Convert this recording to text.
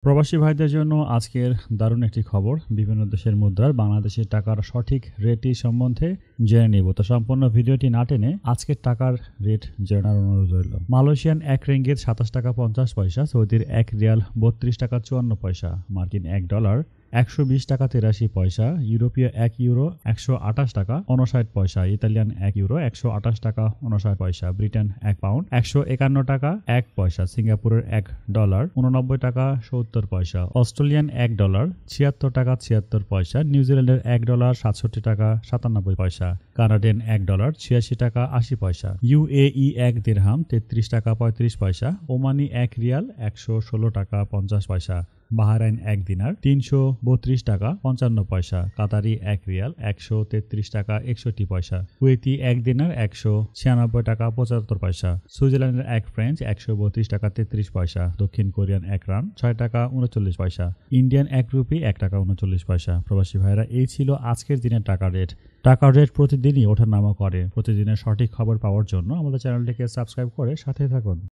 প্রবাসী ভাইদের জন্য আজকের দারুণ একটি খবর। বিভিন্ন দেশের মুদ্রার বাংলাদেশের টাকার সঠিক রেটটি সম্বন্ধে জেনে নিব। তো সম্পূর্ণ ভিডিওটি না টেনে আজকের টাকার রেট জানার অনুরোধ রইল। মালয়েশিয়ান 1 রিঙ্গিত 27 টাকা 50 পয়সা, সৌদির 1 রিয়াল 32 টাকা 54 পয়সা, মার্কিন 1 ডলার 120 টাকা 83 পয়সা, ইউরোপীয় 1 ইউরো 128 টাকা 59 পয়সা, ইতালিয়ান 1 ইউরো 128 টাকা 59 পয়সা, ব্রিটেন 1 পাউন্ড 151 টাকা 1 পয়সা, সিঙ্গাপুরের 1 ডলার 89 টাকা 70 পয়সা, অস্ট্রেলিয়ান 1 ডলার 76 টাকা 76 পয়সা, নিউজিল্যান্ডের 1 ডলার 67 টাকা 97 পয়সা, কানাডিয়ান 1 ডলার 86 টাকা 80 পয়সা, ইউএই 1 দিরহাম 33 টাকা 35 পয়সা, ওমানি 1 রিয়াল 116 টাকা 50 পয়সা, বাহরাইন 1 দিনার 332 টাকা 55 পয়সা, কাতারি 1 রিয়াল 133 টাকা 61 পয়সা, কুয়েতি 1 দিনার 196 টাকা 75 পয়সা, সুইজারল্যান্ডের 1 ফ্রেঞ্চ 132 টাকা 33 পয়সা, দক্ষিণ কোরিয়ান 1 রান 6 টাকা 39 পয়সা, ইন্ডিয়ান 1 রুপি 1 টাকা 39 পয়সা। প্রবাসী ভাইরা, এই ছিল আজকের দিনের টাকার রেট। টাকার রেট প্রতিদিনই ওঠানামা করে। প্রতিদিনের সঠিক খবর পাওয়ার জন্য আমাদের চ্যানেলটিকে সাবস্ক্রাইব করে সাথে থাকুন।